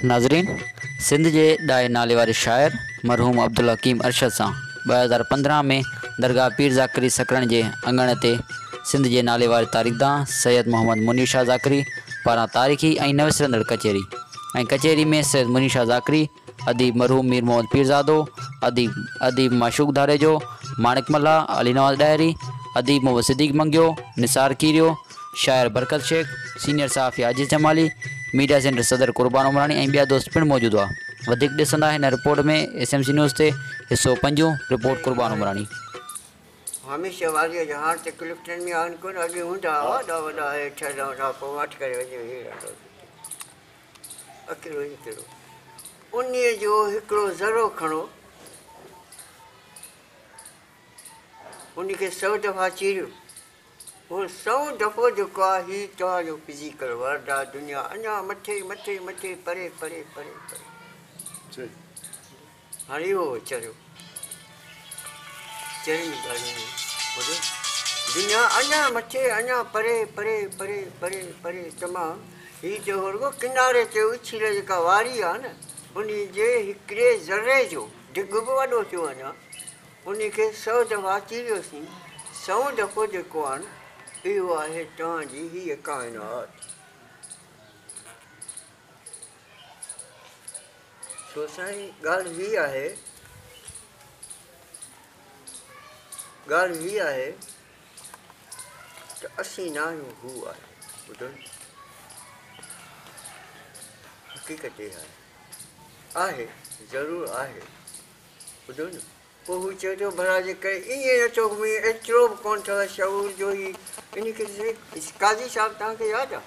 नाज़रीन, सिंध जे ॾाहे नाले वारे शाइर मरहूम अब्दुल हकीम अरशद सां 2015 में दरगाह पीर ज़ाकरी सकरण जे अंगण ते सिंध जे नाले वारे तारीख़दां सैयद मोहम्मद मुनीर शाह ज़ाकरी पारां तारीख़ी ऐं न विसरंदड़ कचहरी में सैयद मुनीर शाह ज़ाकरी, अदीब मरहूम मीर मोहम्मद पीरज़ादो, अदीब माशूक धारेजो, माणिक मल्हा, अली नवाज़ डायरी, अदीब मोहम्मद सिद्दीक़ मंगियो, निसार कीरियो, शायर बरकत शेख, सीनियर सहाफ़ी आजिज़ जमाली, मीडिया सेंटर सदर कुर्बान उमरानी ऐं ॿिया दोस्त पिणु मौजूदु हुआ। वधीक ॾिसंदा हिन रिपोर्ट में SMC न्यूज़ ते हिसो 5 रिपोर्ट कुर्बान उमरानी। हमेशह वारीअ जा हाणे त क्लिफ्टन में आहिनि कोन, अॻे हूंदा हुआ वॾा वॾा ठहियल हूंदा, पोइ वठी करे वञे अकेलो ई कहिड़ो उन जो हिकिड़ो ज़रो खणो, उनखे 100 दफ़ा चीरियो, उहो 100 दफ़ो जेको आहे हीउ तव्हांजो फिज़िकल वर्ड आहे। दुनिया अञा मथे मथे मथे परे परे परे परे हाणे इहो चरियो चरनि ॻाल्हियूं ॿुधो, दुनिया अञा मथे अञा परे परे परे परे परे तमामु। हीउ त रुॻो किनारे ते उछिल जेका वारी आहे न, उन जे हिकिड़े ज़रे जो डिघ बि वॾो थियो अञा, उनखे 100 दफ़ा चीरियोसीं। 100 दफ़ो जेको आहे न, इहो आहे तव्हांजी हीअ काइनात। सो साईं ॻाल्हि हीअ आहे, ॻाल्हि हीअ आहे त असीं न आहियूं, हू आहे। ॿुधो हक़ीक़त इहा आहे, ज़रूरु आहे। ॿुधो न, पोइ हू चए थो भला जे करे ईअं नथो एतिरो बि कोन्ह अथव शऊर जो ई। इनखे काज़ी साहिबु तव्हांखे यादि आहे?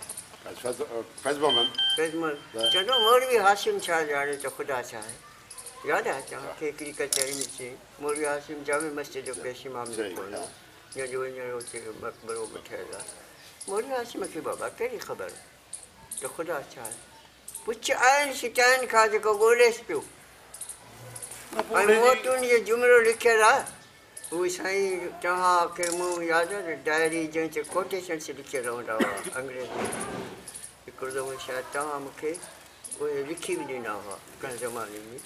फैज़मल चवंदो मौलवी हाशिम छा ॼाणे त ख़ुदा छा आहे। यादि आहे तव्हांखे हिकिड़ी कचहरी में चई मौलवी हाशिम जामे मस्जिद जो पेश इमाम जेको हुयो, जंहिंजो हींअर उते मक़बरो बि ठहियलु आहे। मौलवी हाशिम खे बाबा कहिड़ी ख़बर त ख़ुदा छा आहे? पुछ आहिनि शिटाइनि खां जेको ॻोल्हेसि पियो, ऐं मूं वटि उन जो जुमिलो लिखियलु आहे। उहे साईं तव्हांखे मूं यादि आहे न, डायरी जंहिं ते कोटेशन्स लिखियल हूंदा हुआ अंग्रेज़ी। हिकिड़ो दफ़ो शायदि तव्हां मूंखे उहे लिखी बि ॾिना हुआ कंहिं ज़माने में।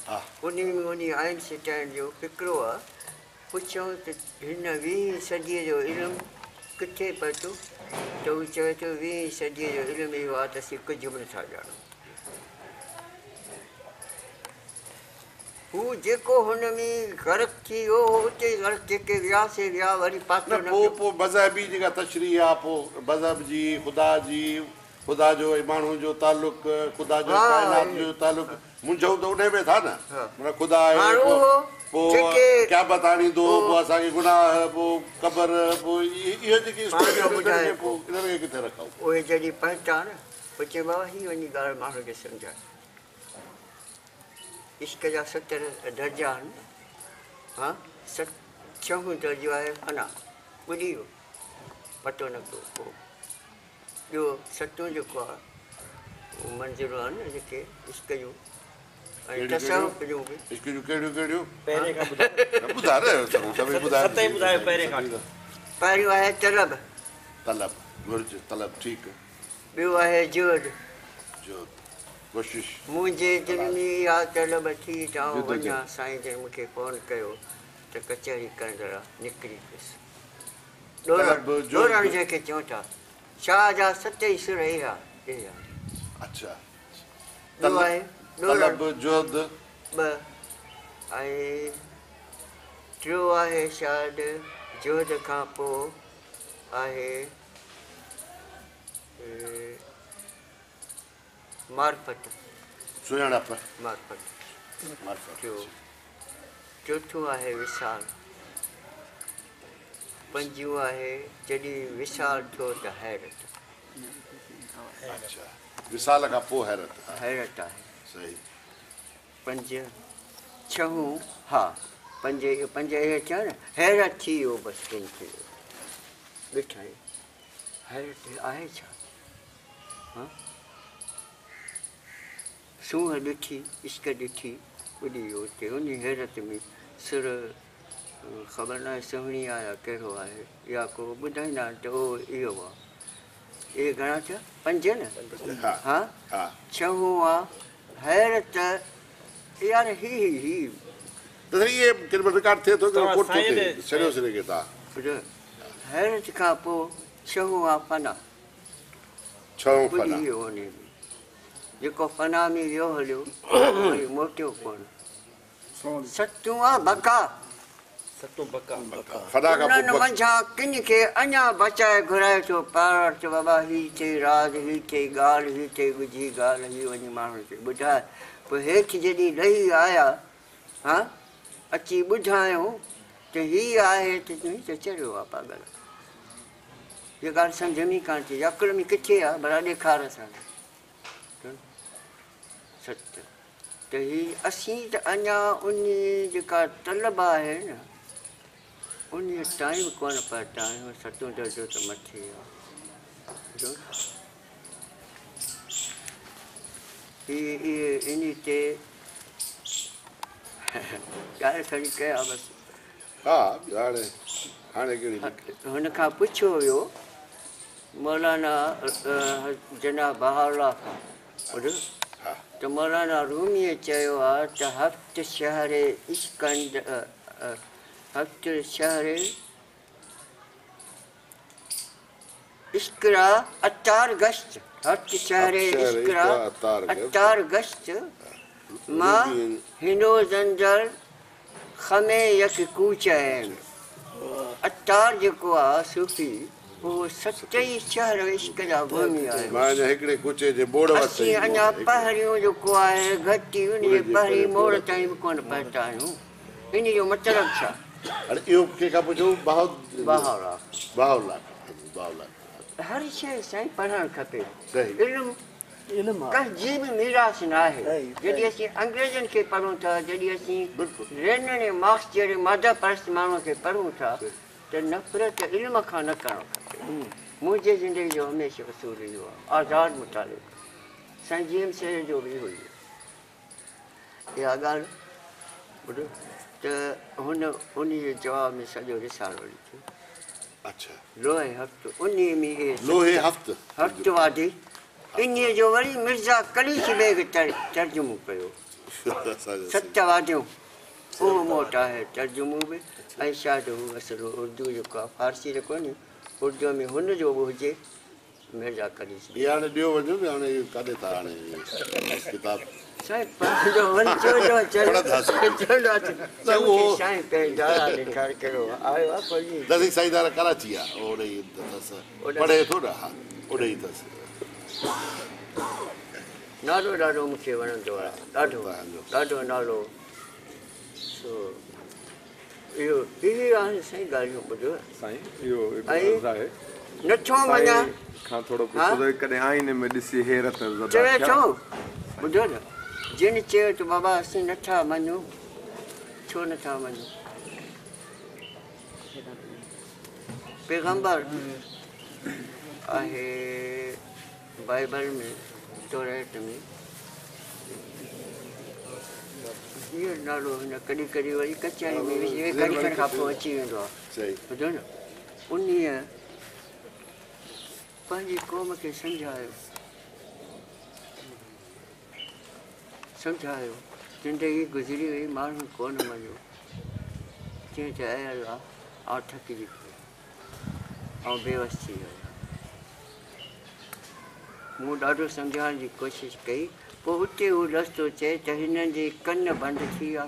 उन में उन आइंस्टाइन जो फ़िक्रो आहे। पुछूं त हिन 20वीं सदीअ जो इल्मु किथे पहुतो, त हू चवे थो 20वीं सदीअ जो इल्मु इहो आहे त असीं कुझु बि नथा ॼाणूं। हू जेको हुन में ग़र्क़ थी वियो, उते ग़र्क़ जेके वियासीं विया वरी पातो न। पोइ मज़हबी जेका तशरीह आहे, पोइ मज़हब जी, ख़ुदा जो ऐं माण्हू जो तालुक, ख़ुदा जो काइनात जो तालुक मुंझूं त उन में था न। माना ख़ुदा आहे, पोइ क़यामत आणींदो, पोइ असांखे गुनाह, पोइ क़बर, पोइ इहो जेकी इन्हनि खे किथे रखूं। उहे जॾहिं पहुता न, पोइ चए बाबा हीअ वञी ॻाल्हि माण्हू खे सम्झाए। इश्क जा 70 दर्जा आहिनि। हा, 6 दर्जो आहे फना, ॿुधी वियो, पतो न पियो। पोइ ॿियो 7 जेको आहे उहो मंज़िलूं आहिनि न जेके इश्क जूं ऐं तसव्वुफ़ जूं बि। इश्क जूं कहिड़ियूं कहिड़ियूं? पहिरियों आहे तलब, घुर्ज, तलब, ठीकु। ॿियो आहे जोद, कोशिश। मुंहिंजे दिलि में इहा तलब थी त आउं वञा, साईं जन मूंखे फ़ोन कयो त कचहरी कंदड़ निकिरी पियुसि। ॾोरण जंहिंखे चऊं था, शाह जा 7 सुर इहा। अच्छा, ॿियो आहे तलब, जोद 2, ऐं टियों आहे शायदि जोद खां पोइ आहे मार्फत, सुञाणप, मार्फत। चौथों आहे विसाल, 5 आहे जॾहिं विसाल थियो त हैरत। अच्छा, विसाल खां पोइ हैरत आहे। सही। 5, 6 हा 5 इहे थिया न, हैरत थी वियो बसि किन खे ॾिठा। हैरत आहे छा? हा, सूंहं ॾिठी, इश्क ॾिठी, ॿुधी वियो हुते उन हैरत में सुर। ख़बर न आहे सुहिणी आहे या कहिड़ो आहे, या को ॿुधाईंदा आहिनि त उहो इहो आहे। इहे घणा थिया? 5 न? हा, 6 आहे हैरत यार ही त ये किन रिकॉर्ड थे तो तव्हां कोट साईं थे ॾे- छड़ियो सिरे के ता हैरत खां पोइ छहो आहे फना छओ बुॾी फना वियो उन में जेको फना में वियो हलियो वरी मोटियो कोन सतूं आहे बका सतो बका फना का उन्हनि मंझां किन खे अञा बचाए घुराए थो पार त बाबा हीअ थिए राज हीअ थिए ॻाल्हि हीअ थिए ॻुझी ॻाल्हि हीअ वञी माण्हुनि खे ॿुधाए पोइ हेठि जॾहिं लही आया हा अची ॿुधायूं त हीअ आहे त तुंहिंजी त चढ़ियो आहे पागल इहा ॻाल्हि सम्झ में कान थी अकुल में किथे आहे भला ॾेखार असां सत त हीअ असीं त अञा उन जेका तलब आहे न उन टाइम कोन पहुता आहियूं सतों दर्जो त मथे आहे इहे इन ते ॻाल्हि खणी कया बसि हा हाणे हाणे कहिड़ी हुन खां पुछियो वियो मौलाना जनाब बहाउल्लाह खां ॿुधो त मौलाना रूमीअ चयो आहे त हफ़्त शहर इश्कंद हफ़्त शहर इश्करा अतार गश्त हफ़्त शहर इश्करा अतार गश्त मां हिनो ज़ंजर खमे यक कूच आहिनि अतार जेको आहे सूफ़ी उहो सचई शहर इश्क जा घुमी आहे मां हिकिड़े कुचे जे बोड़ असीं अञा पहिरियों जेको आहे घटी उन जे पहिरीं मोड़ ताईं बि कोन पहुता आहियूं इन जो मतिलबु छा अरे इहो कंहिंखां पुछो बहाउल्लाह बाहुला हर शइ साईं पढ़णु खपे सही इल्मु कंहिंजी बि मीरास न आहे जॾहिं असीं अंग्रेज़नि खे पढ़ूं था जॾहिं असीं रेनने मार्क्स जहिड़े मादा परस्त माण्हुनि खे पढ़ूं था त नफ़रत इल्म खां न करणु खपे मुंहिंजे ज़िंदगी जो हमेशह असूल इहो आहे आज़ादु मुतालिक़ साईं जी एम शहर जो बि हुई इहा ॻाल्हि ॿुधो त हुन उन जे जवाब में सॼो रिसालो लिखियो अच्छा लोहे हफ़्तो उन में लोहे हफ़्तवादी इन जो वरी मिर्ज़ा कलीश बेग तर्जुमो कयो सत वादियूं उहो मोट आहे तर्जुमो बि ऐं शायदि हू असुलु उर्दू जेको आहे फारसी जो कोन्हे उर्दू में हुनजो बि हुजे मिर्ज़ा कलीश इहा हाणे ॿियो वञो न हाणे काॾे था हाणे किताब साईं पंहिंजो वरी साईं पंहिंजे दादा ॾेखार कहिड़ो आयो आहे कोई दसी साईं दादा कराची आहे ओॾे ई अथसि पढ़े थो न हा ओॾे ई अथसि नालो ॾाढो मूंखे वणंदो आहे ॾाढो ॾाढो नालो इहो इहे आहिनि साईं ॻाल्हियूं ॿुधो साईं इहो ऐं नथो मञा खां थोरो पुछो कॾहिं आईने में ॾिसी हैरत चवे थो ॿुधो न जिन चयो त बाबा असीं नथा मञूं छो नथा मञूं पैगंबर आहे बाइबल में तौरात में इहो नालो हिन कॾहिं कॾहिं वरी कचाई में कॾहिं खण खां पोइ अची वेंदो आहे ॿुधो न उन्हीअ पंहिंजी क़ौम खे सम्झायो ज़िंदगी गुज़री वई माण्हू कोन मञियो चई चयो आहे आउं थकिजी पियो ऐं बेवस थी वियो मूं ॾाढो सम्झाइण जी कोशिशि कई पोइ उते हू रस्तो चए त हिननि जी कन बंदि थी विया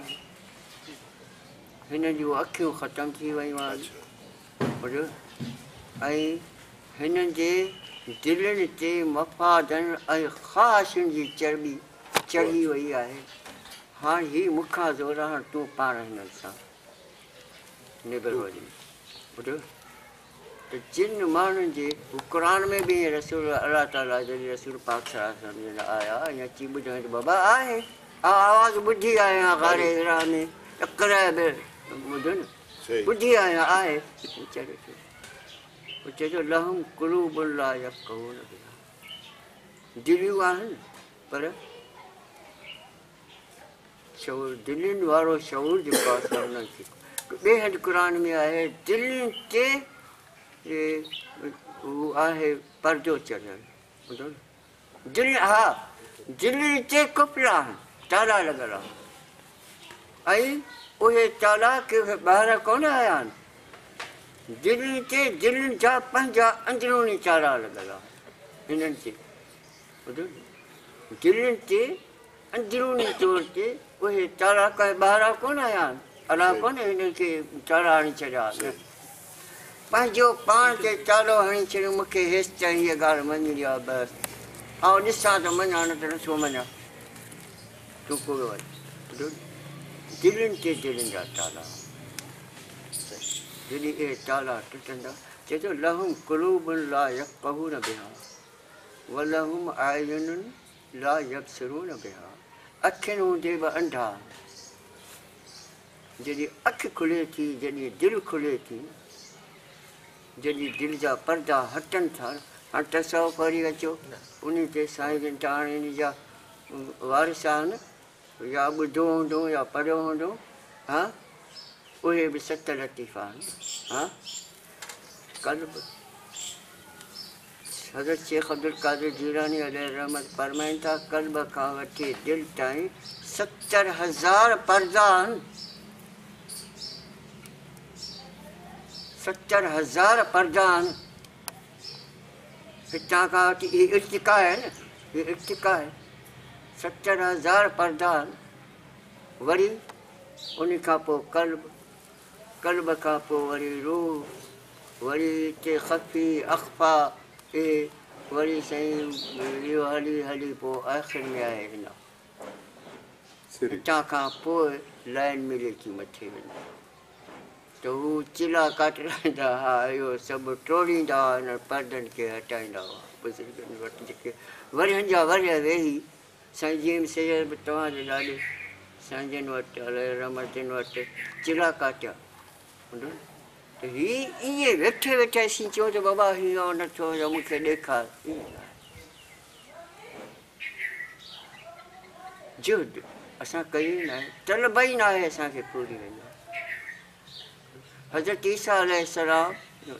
हिननि जूं अखियूं ख़तमु थी वियूं आहिनि ऐं हिननि जे दिलनि ते मफ़ादनि ऐं ख़्वाहिशुनि जी चर्बी चढ़ी वई आहे हाणे हीअ मूंखां ज़ोर हाणे तूं पाण हिननि सां निबर वञी ॿुधो त जिन माण्हुनि जे क़ुर में बि रसूल अलाह ताला जॾहिं रसूल पाक सलाह आया ऐं अची ॿुधायो त बाबा आहे आवाज़ु ॿुधी आहियां गारे हिरा में टकराए बि ॿुधो न ॿुधी आहियां आहे चए थो लहम कुलूबुल्ला यफ़क़हून बिहा दिलियूं आहिनि पर शऊर दिलनि वारो शऊर जेको आहे उन्हनि खे ॿिए हंधि क़ुर में आहे दिलनि ते हू आहे परदो चढ़ियल ॿुधो न दिलि हा दिल्ली ते कुपड़ा ताला लॻल आहे ऐं उहे ताला के ॿाहिरि कोन आया आहिनि दिल्ली ते दिलनि जा पंहिंजा अंदरूनी ताला लॻल आहे हिननि ते ॿुधो दिलनि ते अंदरूनी तौर ते उहे ताला कंहिं ॿाहिरां कोन आया आहिनि अलाह कोन्हे हिननि खे ताला हणी छॾिया पंहिंजो पाण खे तालो हणी छॾियो मूंखे हेसि त हीअ ॻाल्हि मञी आहे बसि ऐं ॾिसां त मञा न त नथो मञा तूं कोन वञ दिलनि ते दिलनि जा ताला जॾहिं इहे ताला टुटंदा चए थो लहुम क़ुलूबुन ला यफ़क़हून बिहा वलहुम आयुनुन ला यबसरून बिहा अखियुनि हूंदे बि अंधा जॾहिं अखि खुले थी जॾहिं दिलि खुले थी जॾहिं दिलि जा पर्दा हटनि था हाणे तसव पढ़ी अचो उन ते साईं जन त हाणे इन जा वारिस आहिनि या ॿुधो हूंदो या पढ़ियो हूंदो हा उहे बि 7 लतीफ़ा आहिनि हा कल्ब हज़रत शेख अब्दुल कादिर जीलानी अलैहि रहमत फरमाइनि था कल्ब खां वठी दिलि ताईं 70,000 पर्दा आहिनि 70,000 पर्दा आहिनि हितां खां वठी हीअ इर्तिका आहे न हीअ इर्तिका आहे 70,000 पर्दा आहिनि वरी उन खां पोइ कल्ब खां पोइ वरी रूह वरी हिते ख़फ़ी अख़फ़ा वरी साईं इहो हली हली पोइ आख़िर में आहे हिन हितां खां पोइ लाइन मिले थी मथे वञे त हू चिला काटराईंदा हा इहो सभु टोड़ींदा हुआ हिन परदनि खे हटाईंदा हुआ बुज़ुर्गनि वटि जेके वरियनि जा वरिया वेही साईं जीअं सैयद बि तव्हांजे ॾाढे साईं जन वटि अलैहि रहमत जिन वटि चिला काटिया त हीअ ईअं वेठे वेठे असीं चऊं त बाबा हीअं नथो या मूंखे ॾेखार जुद असां कई न आहे तलब ई न आहे असांखे पूरी वञे हज़रत ईसा अलैहिस्सलाम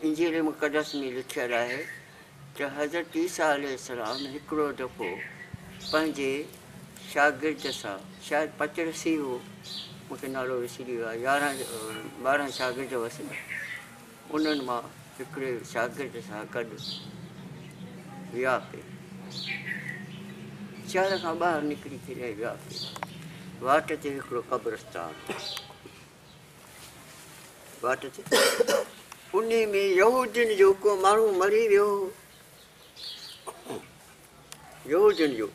इंजील मुक़दस में लिखियलु आहे त हज़रत ईसा अलैहिस्सलाम हिकिड़ो दफ़ो पंहिंजे शागिर्द सां शायदि पतरसी हो मूंखे नालो विसरी वियो आहे 11-12 शागिर्द हुअसि न उन्हनि मां हिकिड़े शागिर्द सां गॾु विया पिए शहर खां ॿाहिरि निकिरी करे विया पिए वाट ते हिकिड़ो क़ब्रस्तान वाट ते उन में यहूदियुनि जो को माण्हू मरी वियो यहूदियुनि जो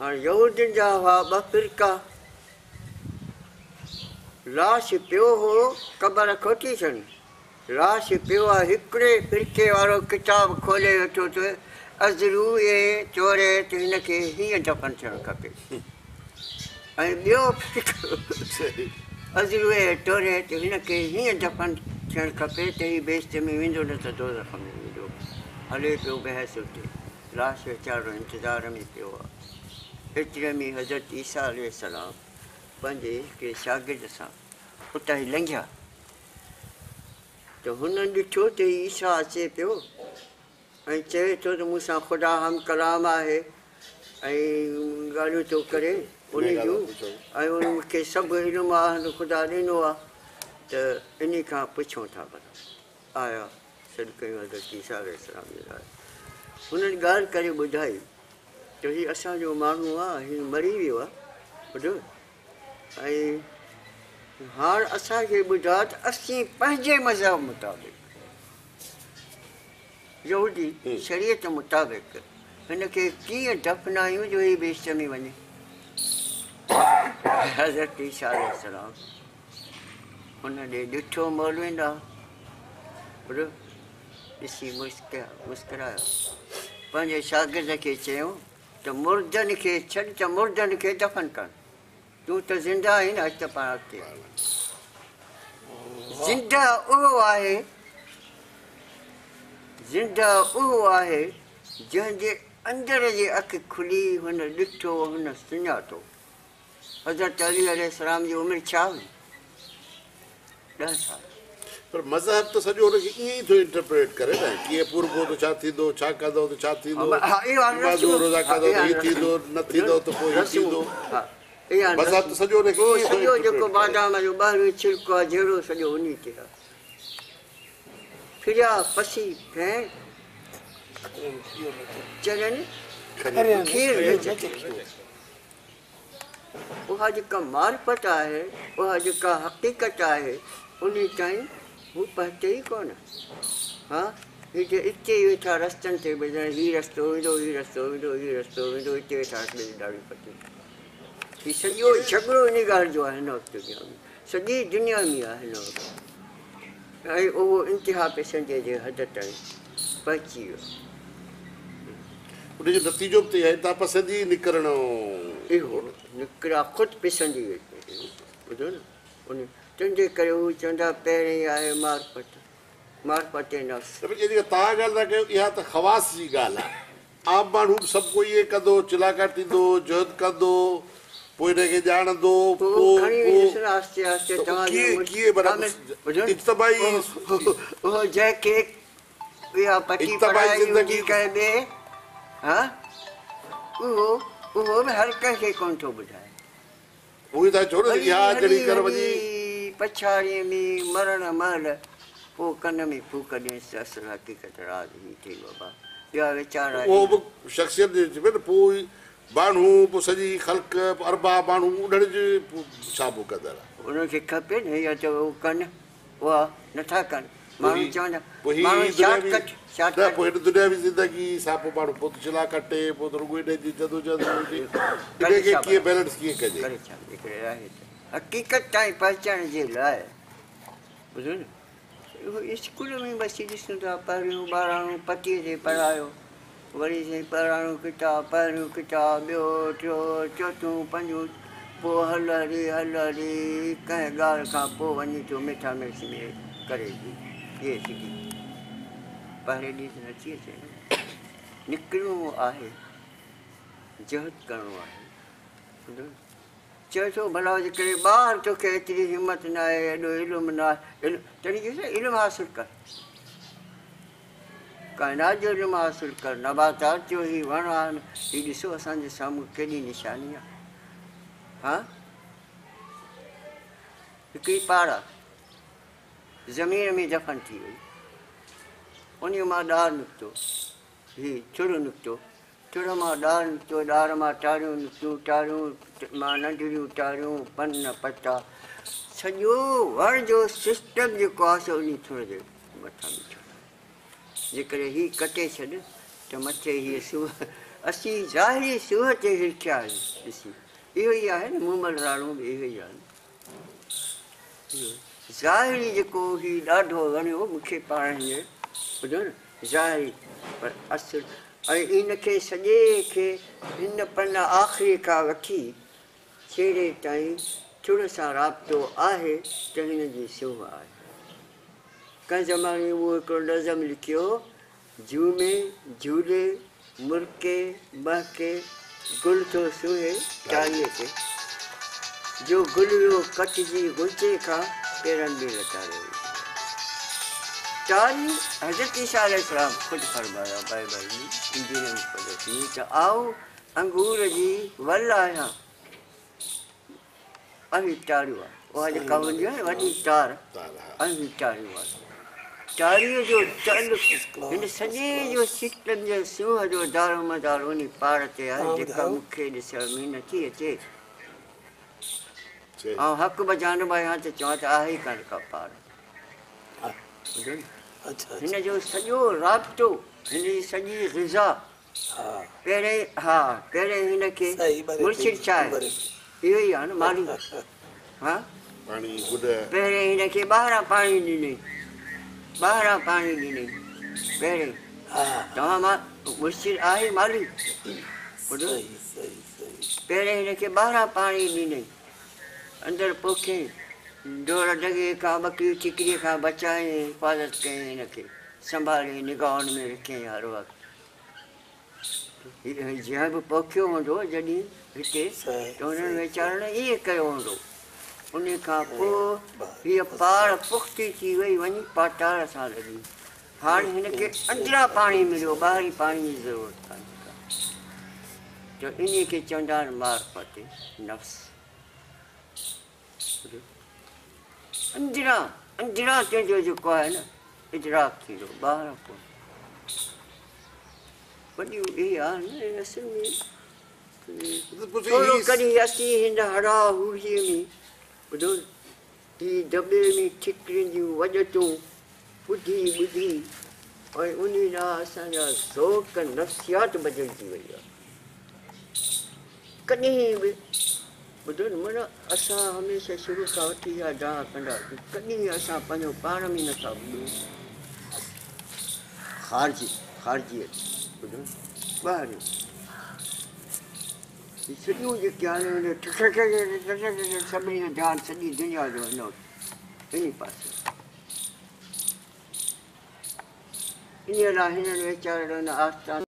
हाणे यहूदियुनि जा हुआ 2 फ़िरका लाश पियो हो क़बर खोटी छॾी लाश पियो आहे हिकिड़े फ़िरके वारो किताब खोले वेठो त अज़रू चोरे त हिनखे हीअं दफ़न थियणु खपे ऐं ॿियो फ़िरको अज़रू टोरे त हिनखे हीअं दफ़न थियणु खपे त हीअ बेइज़्ती में वेंदो न त दोज़ख में वेंदो हले पियो बहस उते लाश वीचारो इंतज़ार में पियो आहे एतिरे में हज़रत ईसा अलैहिस्सलाम पंहिंजे हिकिड़े शागिर्द सां उतां ई लंघिया त हुननि ॾिठो त ईसा अचे पियो ऐं चवे थो त मूंसां ख़ुदा हम कलाम आहे ऐं ॻाल्हियूं थो करे उन जूं ऐं उन मूंखे सभु इल्मु आहे ख़ुदा ॾिनो आहे त इन खां पुछूं था भला आया सॾु कयूं हज़रत ईसा अलैहिस्सलाम जे लाइ हुननि ॻाल्हि करे ॿुधाई त हीउ असांजो माण्हू आहे हीउ मरी वियो आहे ॿुधो ऐं हाणे असांखे ॿुधा त असीं पंहिंजे मज़हब मुताबिक़ यहूदी शरीयत मुताबिक़ हिनखे कीअं दफ़नायूं जो हीअ बेइज़्ती में वञे हज़रत ईसा अलैहिस्सलाम हुन ॾे ॾिठो मौलवीनि ॾांहुं ॿुधो ॾिसी मुस्कुरायो पंहिंजे शागिर्द खे चयूं त मुर्दनि खे छॾ त मुर्दनि खे दफ़न कर तूं त ज़िंदा आहीं न अच त पाण अॻिते ज़िंदा उहो आहे जंहिंजे अंदर जी अखि खुली हुन ॾिठो हुन सुञातो हज़रत अली अलैहिस्सलाम जी उमिरि छा हुई 10 साल पर मज़हब त सॼो हुनखे ईअं ई थो इंटरप्रेट करे न, कीअं पूरबो त छा थींदो, छा कंदो त छा थींदो, नमाज़ूं रोज़ा कंदो त हीअ थींदो, न थींदो त पोइ हीअ थींदो। मज़हब त सॼो हुनखे ईअं थो सॼो जेको इंटरप्रेट करे। बादाम जो ॿाहिरियों छिलको आहे जहिड़ो सॼो उन ते आहे। फिरिया पसी भेण चरनि खीर उहा जेका मार्फत आहे, उहा जेका हक़ीक़त आहे, उन ताईं हू पहुचे ई कोन। हा हिते हिते वेठा रस्तनि ते ॿुधाए हीउ रस्तो वेंदो, हीउ रस्तो वेंदो, हीउ रस्तो वेंदो, हिते वेठा ॾाढी पती। हीउ सॼो झगड़ो इन ॻाल्हि जो आहे हिन वक़्तु में, सॼी दुनिया में आहे हिन वक़्तु। ऐं उहो इंतिहा पैसंजे जे हद ताईं पहुची वियो। उनजो नतीजो बि त आहे तव्हां पसंदि ई निकिरणो इहो निकिरा ख़ुदि पिसंदी वेई ॿुधो न उन तंहिंजे करे हू चवंदा पहिरीं आहे मार्फत, मार्फत नफ़्स। जेका तव्हां ॻाल्हि था कयो इहा त ख़वास जी ॻाल्हि आहे। आम माण्हू बि सभु कोई ईअं कंदो, चिलाका थींदो, जहद कंदो, पोइ हिनखे ॼाणंदो, जंहिंखे इहा पटी पढ़ाई करे हा उहो बि हर कंहिंखे कोन थो ॿुधाए। पछाड़ीअ में मरण महिल पोइ कन में फूक ॾियसि असुल हक़ीक़त राज़ ही थी बाबा। ॿिया वीचारा उहो बि शख़्सियत जे न पोइ माण्हू पोइ सॼी ख़ल्क अरबा माण्हू उन्हनि जे छा पोइ कंदड़ उनखे खपे न या त उहो कनि, उहा नथा कनि। माण्हू चवंदा पोइ हिन दुनियावी ज़िंदगी सां पोइ माण्हू पोइ चिला कटे पोइ त रुॻो इन जी जदोजहद कीअं बैलेंस कीअं कजे। हक़ीक़त ताईं पहुचण जे लाइ ॿुधो न स्कूल में बसि ॾिसूं था पहिरियों ॿारहं पतीअ ते पढ़ायो, वरी साईं पहिरियों किताब, पहिरियों किताब, ॿियो टियों चोथों पंजो, पोइ हल हली कंहिं ॻाल्हि खां पोइ वञी थो मिठा मिर्च में करे इहे सिखी पहिरें ॾींहं ते नथी अचे न। निकिरणो आहे, जहद करिणो आहे। चए थो भला जेकॾहिं ॿार तोखे एतिरी हिमत न आहे, एॾो इल्मु न आहे, तॾहिं चइसि इल्मु हासिलु कर, काइनात जो इल्मु हासिलु कर। नबातात जो ई वण आहे, हीउ ॾिसो असांजे साम्हूं केॾी निशानी आहे। हा हिकिड़ी पाड़ा ज़मीन में दफ़न थी वई, उन मां ॾार निकितो, हीउ चुड़ निकितो, चुड़ मां ॾार निकितो, ॾार मां टारियूं निकितियूं, टारियूं मां नंढड़ियूं टारियूं, पन पता, सॼो वण जो सिस्टम जेको आहे सो उन थोरे जे मथां बीठो। जेकॾहिं हीउ कटे छॾ त मथे हीअ सूह असीं ज़ाहिरी सूह ते लिखिया आहिनि। ॾिसी इहो ई आहे न, मूमल राणो बि इहो ई आहे न। ज़ाहिरी जेको हीउ ॾाढो वणियो मूंखे पाण हीअं ॿुधो न ज़ाहिरी, पर असुलु ऐं इनखे सॼे खे हिन पन आख़िरी खां वठी छेड़े ताईं चुड़ सां राब्तो आहे त हिन जी सूह आहे। कंहिं ज़माने उहो हिकिड़ो नज़म लिखियो, झूमे झूले मुर्के महके गुल थो सूहे टारीअ ते, जो गुल वियो कटिजी गुलचे खां पेरनि में लतारे हुई। टारी हज़रत ईसा अलैहिस्सलाम ख़ुदि फरमाया बाइबल में, इंजील में पढ़ी त आओ अंगूर जी वल आहियां। अवी टारियूं आहे, उहा जेका हूंदी आहे न वॾी टार, अवी टारियूं आहे। टारीअ जो तालुक़ु हिन सॼे जो सिस्टम जे सूह जो दारो मदार उन पार ते आहे जेका मूंखे ॾिसण में नथी अचे। ऐं हक़ बजान आहियां त चवां त आहे ई कान का पार। हिन जो सॼो राब्तो, हिन जी सॼी ग़िज़ा पहिरें, हा पहिरें हिनखे मुर्शिद छा आहे, इहो ई आहे न माली। हा पहिरें हिनखे ॿाहिरां पाणी ॾिनई, ॿाहिरां पाणी ॾिनई पहिरें। तव्हां मां मुर्शिद आहे माली, ॿुधो पहिरें हिनखे ॿाहिरां पाणी ॾिनई, अंदरि पोखे डोर डगे खां ॿकरियूं ठिकरीअ खां बचाए हिफ़ाज़त कयईं, हिनखे संभाले निगाहुनि में रखियईं हर वक़्तु। जीअं बि पोखियो हूंदो जॾहिं हिते त हुननि वीचारनि ईअं कयो हूंदो, उन खां पोइ हीअ पाड़ पुख़्ती थी वई वञी पाटार सां लॻी हाणे हिनखे अंदरां पाणी मिलियो ॿाहिरी पाणी जी ज़रूरत कान्हे का त इन खे चवंदा आहिनि मार्फत नफ़्स अंदरां अंदरां तुंहिंजो जेको आहे न इदराक थींदो ॿाहिरां कोन वॾियूं इहे आहिनि असल में थोरो कॾहिं असीं हिन हरा हुरीअ में ॿुधो ही दॿे में ठिकरियुनि जूं वॼतूं ॿुधी ॿुधी ऐं उन ॾांहुं असांजा ज़ौक़ नफ़्सियात बदिलजी वई आहे कॾहिं बि ॿुधो न माना असां हमेशह शुरू खां वठी इहा डाह कंदासीं कॾहिं असां पंहिंजो पाण में नथा ॿुधूं ख़ारिजियत ॿुधो ॿाहिरि सॼियूं जेके आहिनि सभिनी जो ध्यानु सॼी दुनिया जो हिन इन पासे इन लाइ हिननि वीचारनि आस्थान